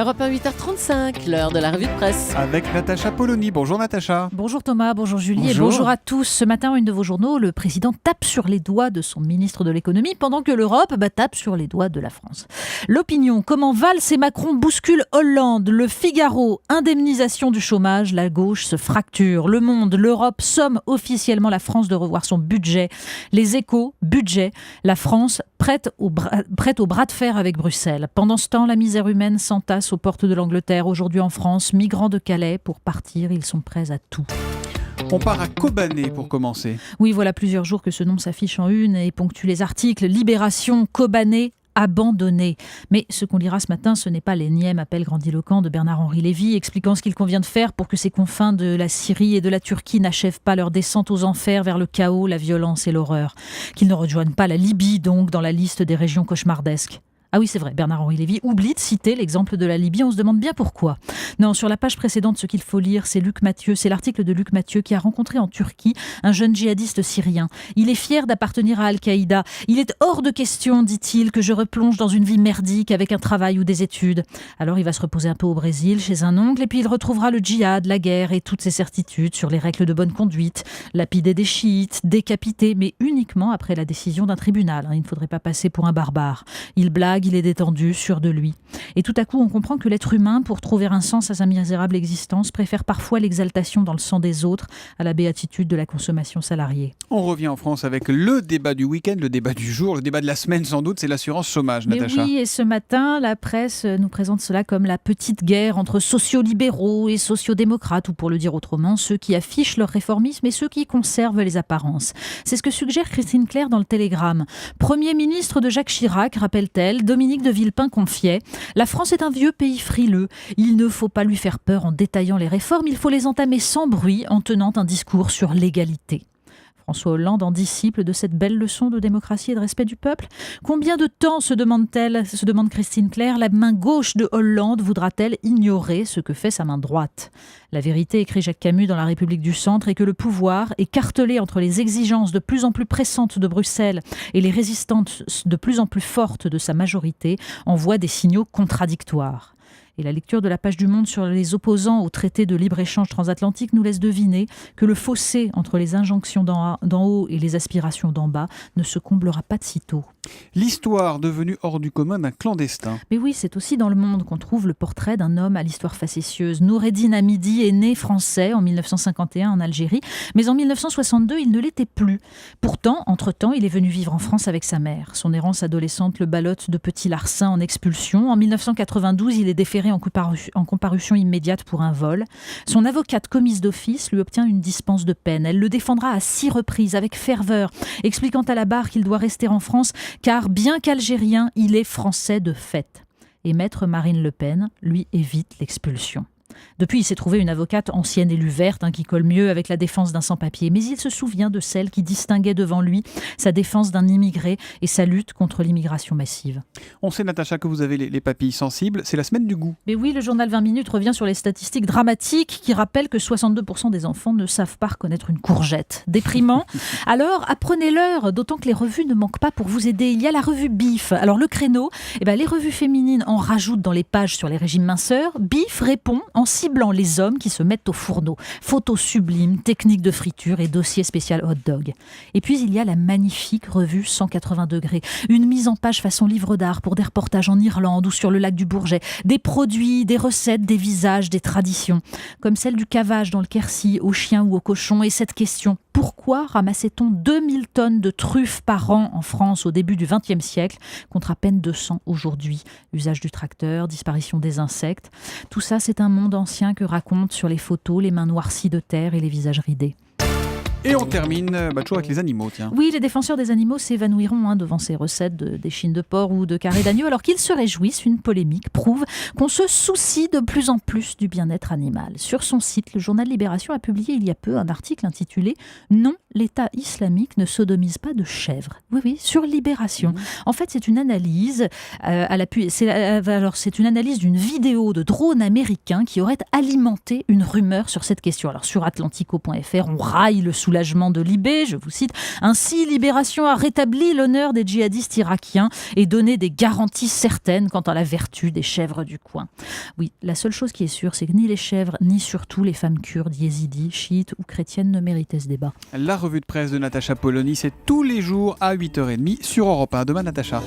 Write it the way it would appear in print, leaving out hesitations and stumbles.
Europe 1, 8h35, l'heure de la revue de presse. Avec Natacha Polony. Bonjour Natacha. Bonjour Thomas, bonjour Julie et bonjour à tous. Ce matin, une de vos journaux, le président tape sur les doigts de son ministre de l'économie pendant que l'Europe tape sur les doigts de la France. L'Opinion, comment Valls et Macron bousculent Hollande. Le Figaro, indemnisation du chômage, la gauche se fracture. Le Monde, l'Europe somme officiellement la France de revoir son budget. Les Échos, budget, la France prête au bras de fer avec Bruxelles. Pendant ce temps, la misère humaine s'entasse aux portes de l'Angleterre. Aujourd'hui en France, migrants de Calais, pour partir, ils sont prêts à tout. On part à Kobané pour commencer. Oui, voilà plusieurs jours que ce nom s'affiche en une et ponctue les articles. Libération, Kobané, abandonné. Mais ce qu'on lira ce matin, ce n'est pas l'énième appel grandiloquent de Bernard-Henri Lévy expliquant ce qu'il convient de faire pour que ces confins de la Syrie et de la Turquie n'achèvent pas leur descente aux enfers vers le chaos, la violence et l'horreur. Qu'ils ne rejoignent pas la Libye, donc, dans la liste des régions cauchemardesques. Ah oui, c'est vrai, Bernard-Henri Lévy oublie de citer l'exemple de la Libye, on se demande bien pourquoi. Non, sur la page précédente, ce qu'il faut lire, c'est l'article de Luc Mathieu qui a rencontré en Turquie un jeune djihadiste syrien. Il est fier d'appartenir à Al-Qaïda. Il est hors de question, dit-il, que je replonge dans une vie merdique avec un travail ou des études. Alors il va se reposer un peu au Brésil, chez un oncle, et puis il retrouvera le djihad, la guerre et toutes ses certitudes sur les règles de bonne conduite, lapider des chiites, décapiter, mais uniquement après la décision d'un tribunal. Il ne faudrait pas passer pour un barbare. Il blague, il est détendu, sûr de lui. Et tout à coup, on comprend que l'être humain, pour trouver un sens à sa misérable existence, préfère parfois l'exaltation dans le sang des autres à la béatitude de la consommation salariée. On revient en France avec le débat du week-end, le débat du jour, le débat de la semaine sans doute, c'est l'assurance chômage, Natacha. Oui, et ce matin, la presse nous présente cela comme la petite guerre entre sociolibéraux et sociodémocrates, ou pour le dire autrement, ceux qui affichent leur réformisme et ceux qui conservent les apparences. C'est ce que suggère Christine Claire dans le Télégramme. Premier ministre de Jacques Chirac, rappelle-t-elle, Dominique de Villepin confiait « La France est un vieux pays frileux. Il ne faut pas lui faire peur en détaillant les réformes, il faut les entamer sans bruit en tenant un discours sur l'égalité. » François Hollande en disciple de cette belle leçon de démocratie et de respect du peuple. Combien de temps, se demande Christine Claire, la main gauche de Hollande voudra-t-elle ignorer ce que fait sa main droite ? La vérité, écrit Jacques Camus dans La République du Centre, est que le pouvoir, écartelé entre les exigences de plus en plus pressantes de Bruxelles et les résistances de plus en plus fortes de sa majorité, envoie des signaux contradictoires. Et la lecture de la page du Monde sur les opposants au traité de libre-échange transatlantique nous laisse deviner que le fossé entre les injonctions d'en haut et les aspirations d'en bas ne se comblera pas de sitôt. L'histoire devenue hors du commun d'un clandestin. Mais oui, c'est aussi dans Le Monde qu'on trouve le portrait d'un homme à l'histoire facétieuse. Noureddin Hamidi est né français en 1951 en Algérie, mais en 1962, il ne l'était plus. Pourtant, entre-temps, il est venu vivre en France avec sa mère. Son errance adolescente le ballotte de petits larcins en expulsion. En 1992, il est déféré en comparution immédiate pour un vol. Son avocate commise d'office lui obtient une dispense de peine. Elle le défendra à 6 reprises avec ferveur, expliquant à la barre qu'il doit rester en France car bien qu'algérien, il est français de fait. Et maître Marine Le Pen, lui, évite l'expulsion. Depuis, il s'est trouvé une avocate ancienne élue verte qui colle mieux avec la défense d'un sans-papier. Mais il se souvient de celle qui distinguait devant lui sa défense d'un immigré et sa lutte contre l'immigration massive. On sait, Natacha, que vous avez les papilles sensibles. C'est la semaine du goût. Mais oui, le journal 20 minutes revient sur les statistiques dramatiques qui rappellent que 62% des enfants ne savent pas reconnaître une courgette. Déprimant. Alors, apprenez-leur, d'autant que les revues ne manquent pas pour vous aider. Il y a la revue BIF. Alors, le créneau, les revues féminines en rajoutent dans les pages sur les régimes minceurs. BIF répond en ciblant les hommes qui se mettent au fourneau. Photos sublimes, techniques de friture et dossier spécial hot dog. Et puis il y a la magnifique revue 180 degrés. Une mise en page façon livre d'art pour des reportages en Irlande ou sur le lac du Bourget. Des produits, des recettes, des visages, des traditions. Comme celle du cavage dans le Quercy, aux chiens ou aux cochons. Et cette question, pourquoi ramassait-on 2000 tonnes de truffes par an en France au début du XXe siècle contre à peine 200 aujourd'hui ? Usage du tracteur, disparition des insectes. Tout ça, c'est un monde ancien que racontent sur les photos les mains noircies de terre et les visages ridés. Et on termine toujours avec les animaux, tiens. Oui, les défenseurs des animaux s'évanouiront devant ces recettes d'échine de porc ou de carré d'agneau, alors qu'ils se réjouissent. Une polémique prouve qu'on se soucie de plus en plus du bien-être animal. Sur son site, le journal Libération a publié il y a peu un article intitulé « Non, l'État islamique ne sodomise pas de chèvres ». Oui, sur Libération. En fait, c'est une analyse c'est une analyse d'une vidéo de drone américain qui aurait alimenté une rumeur sur cette question. Alors sur atlantico.fr, on raille le sous soulagement de Libé, je vous cite, « Ainsi, Libération a rétabli l'honneur des djihadistes irakiens et donné des garanties certaines quant à la vertu des chèvres du coin. » Oui, la seule chose qui est sûre, c'est que ni les chèvres, ni surtout les femmes kurdes, yézidis, chiites ou chrétiennes ne méritaient ce débat. La revue de presse de Natacha Polony, c'est tous les jours à 8h30 sur Europe 1. Demain, Natacha.